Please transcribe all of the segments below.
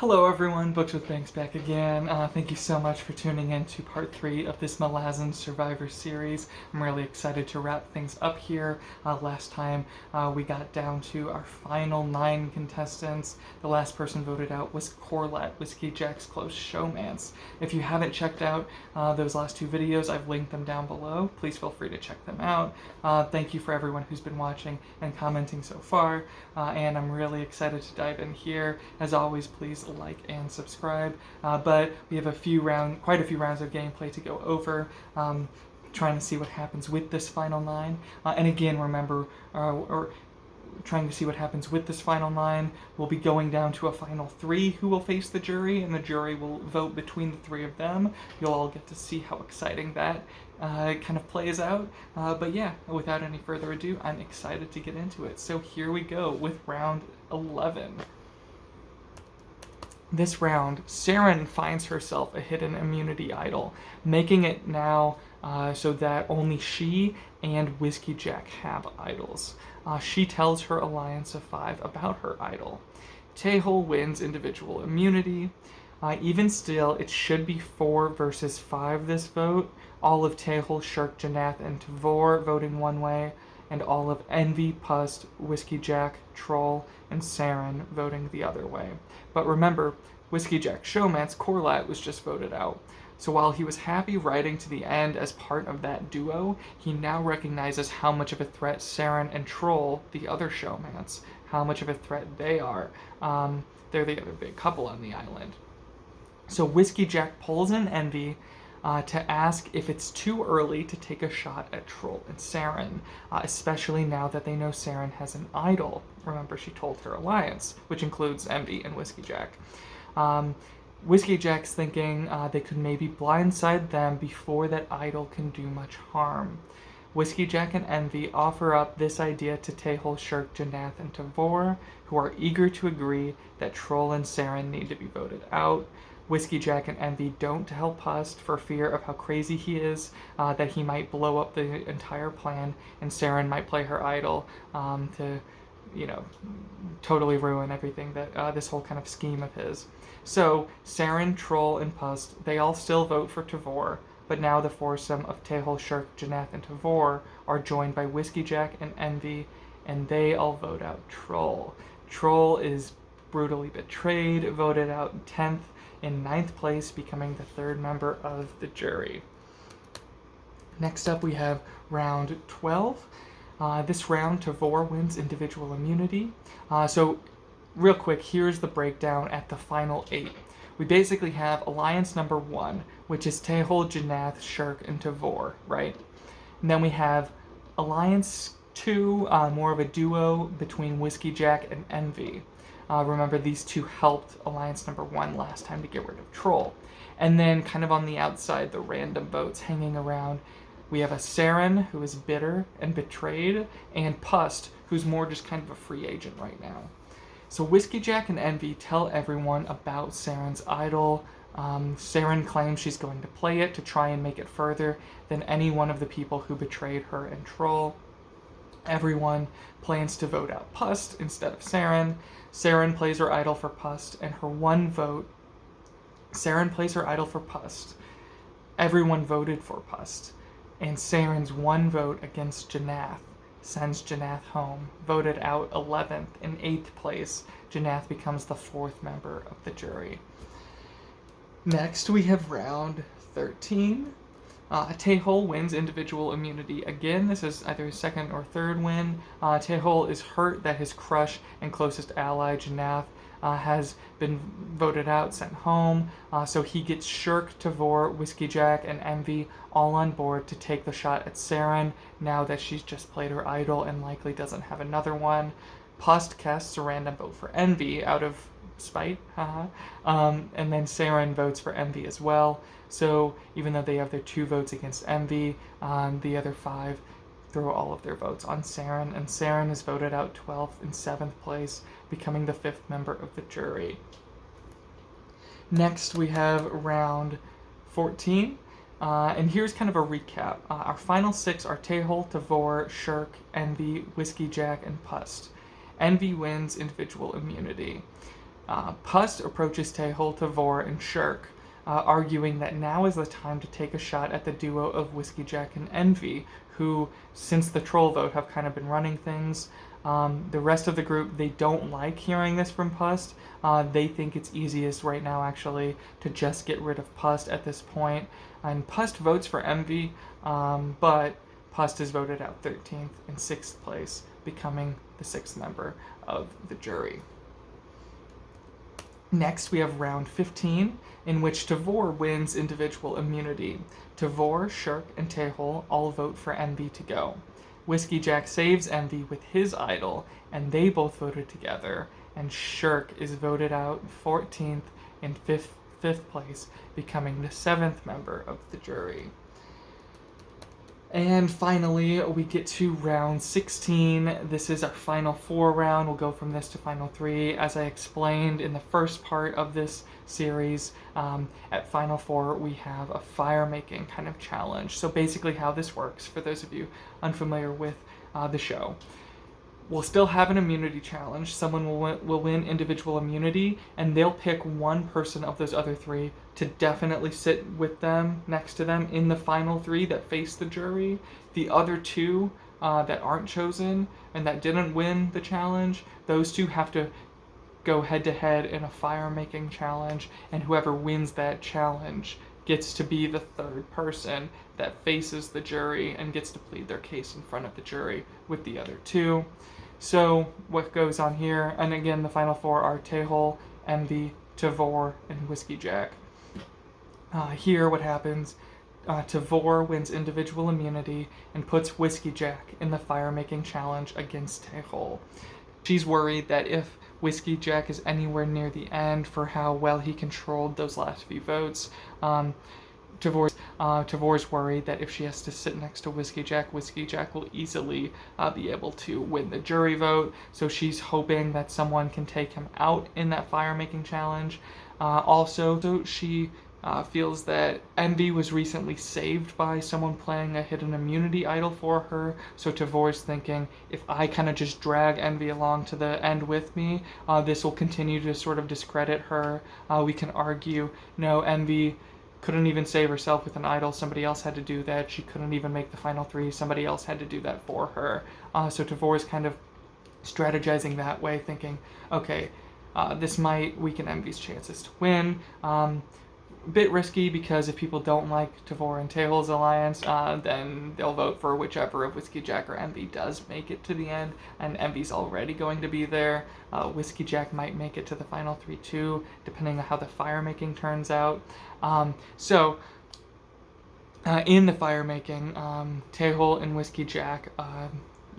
Hello everyone, Books with Banks back again. Thank you so much for tuning in to part 3 of this Malazan Survivor series. I'm really excited to wrap things up here. Last time we got down to our final 9 contestants. The last person voted out was Corlett, Whiskey Jack's close showmance. If you haven't checked out those last 2 videos, I've linked them down below. Please feel free to check them out. Thank you for everyone who's been watching and commenting so far, and I'm really excited to dive in here. As always, please like and subscribe, but we have quite a few rounds of gameplay to go over, trying to see what happens with this final 9, and again, remember, trying to see what happens with this final 9, we'll be going down to a final 3 who will face the jury, and the jury will vote between the 3 of them. You'll all get to see how exciting that kind of plays out, but yeah, without any further ado, I'm excited to get into it. So here we go with round 11. This round, Saren finds herself a hidden immunity idol, making it now so that only she and Whiskey Jack have idols. She tells her alliance of 5 about her idol. Tehol wins individual immunity. Even still, it should be 4 versus 5 this vote. All of Tehol, Shirk, Janath, and Tavor voting one way, and all of Envy, Pust, Whiskey Jack, Troll, and Saren voting the other way. But remember, Whiskey Jack showmance Corlett was just voted out. So while he was happy riding to the end as part of that duo, he now recognizes how much of a threat Saren and Troll, the other showmance, how much of a threat they are. They're the other big couple on the island. So Whiskey Jack pulls in Envy to ask if it's too early to take a shot at Troll and Saren, especially now that they know Saren has an idol. Remember, she told her alliance, which includes Envy and Whiskey Jack. Whiskey Jack's thinking they could maybe blindside them before that idol can do much harm. Whiskey Jack and Envy offer up this idea to Tehol, Shirk, Janath, and Tavor, who are eager to agree that Troll and Saren need to be voted out. Whiskey Jack and Envy don't tell Pust for fear of how crazy he is, that he might blow up the entire plan, and Saren might play her idol to, totally ruin everything that this whole kind of scheme of his. So Saren, Troll, and Pust, they all still vote for Tavor, but now the foursome of Tehol, Shirk, Janath, and Tavor are joined by Whiskey Jack and Envy, and they all vote out Troll. Troll is brutally betrayed, voted out 10th in 9th place, becoming the 3rd member of the jury. Next up we have round 12. This round, Tavor wins individual immunity. So real quick, here's the breakdown at the final 8. We basically have alliance number 1, which is Tehol, Janath, Shirk, and Tavor, right? And then we have alliance 2, more of a duo between Whiskey Jack and Envy. Remember, these two helped alliance number 1 last time to get rid of Troll. And then kind of on the outside, the random votes hanging around, we have a Saren, who is bitter and betrayed, and Pust, who's more just kind of a free agent right now. So Whiskey Jack and Envy tell everyone about Saren's idol. Saren claims she's going to play it to try and make it further than any one of the people who betrayed her and Troll. Everyone plans to vote out Pust instead of Saren. Saren plays her idol for Pust, and her one vote... Saren plays her idol for Pust. Everyone voted for Pust. And Saren's one vote against Janath sends Janath home. Voted out 11th. In 8th place, Janath becomes the 4th member of the jury. Next, we have round 13. Tehol wins individual immunity again. This is either his 2nd or 3rd win. Tehol is hurt that his crush and closest ally, Janath, has been voted out, sent home. So he gets Shirk, Tavor, Whiskey Jack, and Envy all on board to take the shot at Saren, now that she's just played her idol and likely doesn't have another one. Pust casts a random vote for Envy out of spite, and then Saren votes for Envy as well. So even though they have their 2 votes against Envy, the other 5 throw all of their votes on Saren, and Saren is voted out 12th and 7th place, becoming the 5th member of the jury. Next, we have round 14, and here's kind of a recap. Our final 6 are Tehol, Tavor, Shirk, Envy, Whiskey Jack, and Pust. Envy wins individual immunity. Pust approaches Tehol, Tavor, and Shirk, arguing that now is the time to take a shot at the duo of Whiskey Jack and Envy, who, since the troll vote, have kind of been running things. The rest of the group, they don't like hearing this from Pust. They think it's easiest right now, actually, to just get rid of Pust at this point. And Pust votes for Envy, but Pust is voted out 13th in 6th place, becoming the 6th member of the jury. Next, we have round 15, in which Tavor wins individual immunity. Tavor, Shirk, and Tehol all vote for Envy to go. Whiskey Jack saves Envy with his idol, and they both voted together, and Shirk is voted out 14th in 5th place, becoming the 7th member of the jury. And finally, we get to round 16. This is our final 4 round. We'll go from this to final 3. As I explained in the first part of this series, at final 4, we have a fire-making kind of challenge. So basically how this works, for those of you unfamiliar with the show, we'll still have an immunity challenge. Someone will win individual immunity, and they'll pick one person of those other 3 to definitely sit with them, next to them, in the final 3 that face the jury. The other 2 that aren't chosen and that didn't win the challenge, those 2 have to go head-to-head in a fire-making challenge, and whoever wins that challenge gets to be the 3rd person that faces the jury and gets to plead their case in front of the jury with the other 2. So what goes on here, and again the final 4 are Tehol, Envy, Tavor, and Whiskey Jack. Here what happens, Tavor wins individual immunity and puts Whiskey Jack in the fire-making challenge against Tehol. She's worried that if Whiskey Jack is anywhere near the end for how well he controlled those last few votes, Tavor's worried that if she has to sit next to Whiskey Jack will easily be able to win the jury vote. So she's hoping that someone can take him out in that fire-making challenge. Also, she feels that Envy was recently saved by someone playing a hidden immunity idol for her. So Tavor's thinking, if I kind of just drag Envy along to the end with me, this will continue to sort of discredit her. We can argue, no, Envy couldn't even save herself with an idol. Somebody else had to do that. She couldn't even make the final 3. Somebody else had to do that for her. So Tavor is kind of strategizing that way, thinking, okay, this might weaken Envy's chances to win. Bit risky, because if people don't like Tavor and Tehol's alliance, then they'll vote for whichever of Whiskey Jack or Envy does make it to the end, and Envy's already going to be there. Whiskey Jack might make it to the final 3 too, depending on how the fire-making turns out. In the fire-making, Tehol and Whiskey Jack,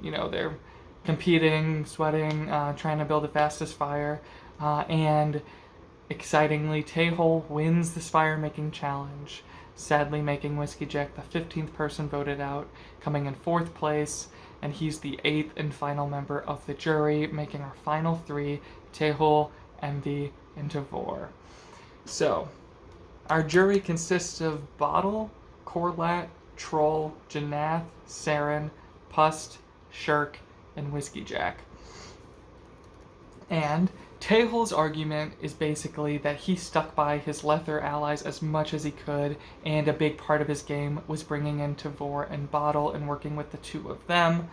they're competing, sweating, trying to build the fastest fire, and excitingly, Tehol wins this fire-making challenge, sadly making Whiskey Jack the 15th person voted out, coming in 4th place, and he's the 8th and final member of the jury, making our final 3, Tehol, Envy, and Tavor. So, our jury consists of Bottle, Corlat, Troll, Janath, Saren, Pust, Shirk, and Whiskey Jack. And Tehol's argument is basically that he stuck by his lesser allies as much as he could, and a big part of his game was bringing in Tavor and Bottle and working with the 2 of them.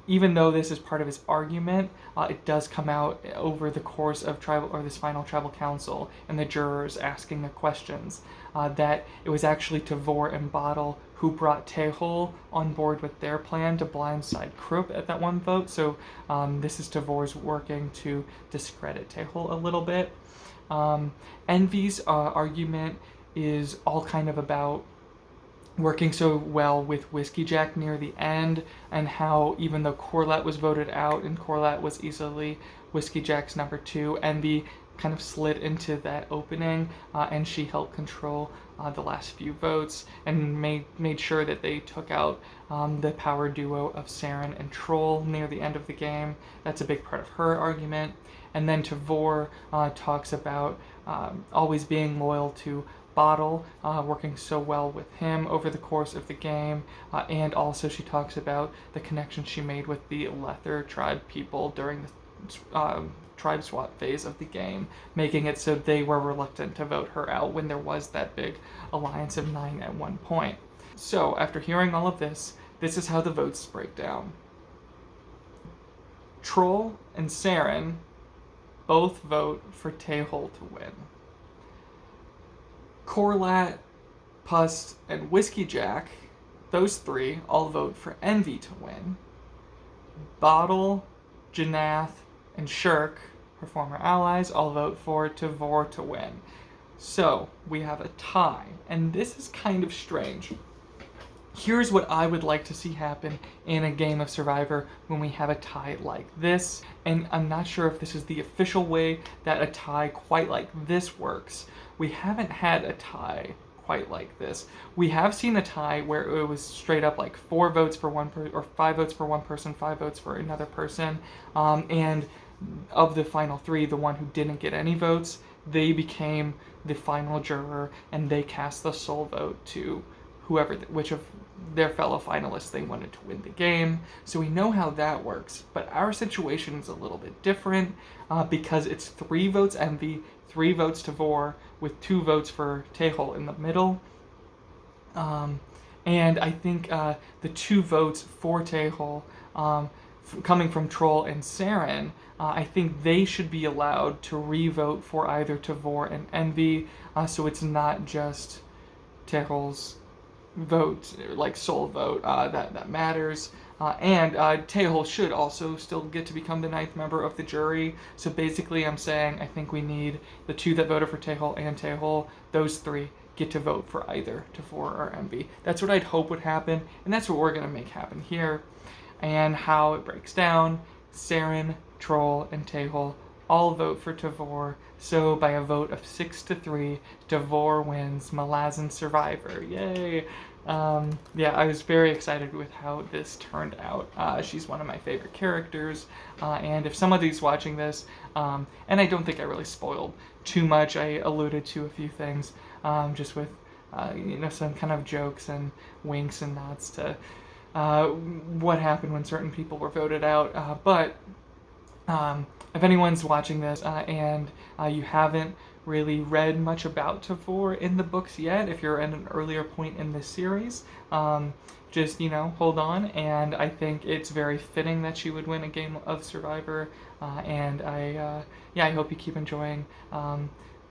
Even though this is part of his argument, it does come out over the course of this final tribal council and the jurors asking the questions, that it was actually Tavor and Bottle who brought Tehol on board with their plan to blindside Krupp at that one vote. So this is Tavor's working to discredit Tehol a little bit. Envy's argument is all kind of about working so well with Whiskey Jack near the end, and how even though Corlat was voted out and Corlat was easily Whiskey Jack's number 2, Envy kind of slid into that opening, and she helped control the last few votes and made sure that they took out the power duo of Saren and Troll near the end of the game. That's a big part of her argument. And then Tavor talks about always being loyal to Bottle, working so well with him over the course of the game, and also she talks about the connection she made with the Lether tribe people during the tribe swap phase of the game, making it so they were reluctant to vote her out when there was that big alliance of 9 at one point. So, after hearing all of this, this is how the votes break down. Troll and Saren both vote for Tehol to win. Corlat, Pust, and Whiskey Jack, those three, all vote for Envy to win. Bottle, Janath, and Shirk, her former allies, all vote for Tavor to win. So, we have a tie, and this is kind of strange. Here's what I would like to see happen in a game of Survivor when we have a tie like this, and I'm not sure if this is the official way that a tie quite like this works. We haven't had a tie quite like this. We have seen a tie where it was straight up like 4 votes for one person, or 5 votes for one person, 5 votes for another person, and of the final 3, the one who didn't get any votes, they became the final juror, and they cast the sole vote to which of their fellow finalists they wanted to win the game. So we know how that works, but our situation is a little bit different because it's 3 votes Envy, 3 votes Tavor, with 2 votes for Tehol in the middle. And I think the 2 votes for Tehol, coming from Troll and Saren, I think they should be allowed to re-vote for either Tavor and Envy, so it's not just Tehol's vote, like sole vote, that matters. And Tehol should also still get to become the 9th member of the jury. So basically I'm saying I think we need the 2 that voted for Tehol and Tehol, those 3 get to vote for either Tavor or Envy. That's what I'd hope would happen, and that's what we're going to make happen here. And how it breaks down, Saren, Troll, and Tehol all vote for Tavor, so by a vote of 6-3, Tavor wins Malazan Survivor. Yay! Yeah, I was very excited with how this turned out. She's one of my favorite characters, and if somebody's watching this, and I don't think I really spoiled too much, I alluded to a few things, just with some kind of jokes and winks and nods to what happened when certain people were voted out, but if anyone's watching this and you haven't really read much about Tavor in the books yet, if you're at an earlier point in this series, just, hold on, and I think it's very fitting that she would win a game of Survivor, and I hope you keep enjoying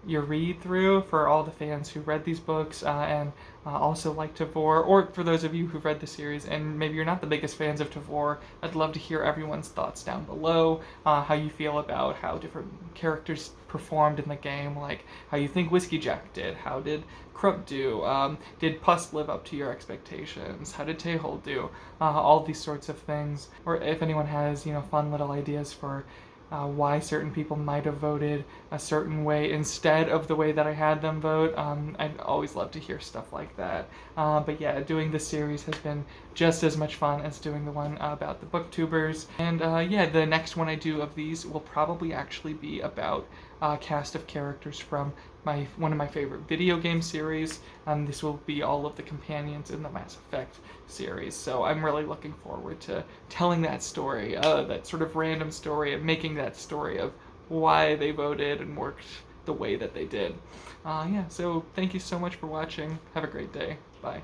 your read through for all the fans who read these books and also like Tavor, or for those of you who've read the series and maybe you're not the biggest fans of Tavor. I'd love to hear everyone's thoughts down below, how you feel about how different characters performed in the game, like how you think Whiskey Jack did, how did Krupp do, did Pust live up to your expectations, how did Tehol do, all these sorts of things, or if anyone has fun little ideas for why certain people might have voted a certain way instead of the way that I had them vote. I'd always love to hear stuff like that. But yeah, doing this series has been just as much fun as doing the one about the booktubers. And yeah, the next one I do of these will probably actually be about a cast of characters from one of my favorite video game series. This will be all of the companions in the Mass Effect series. So I'm really looking forward to telling that story, that sort of random story, and making that story of why they voted and worked the way that they did. Yeah, so thank you so much for watching. Have a great day. Bye.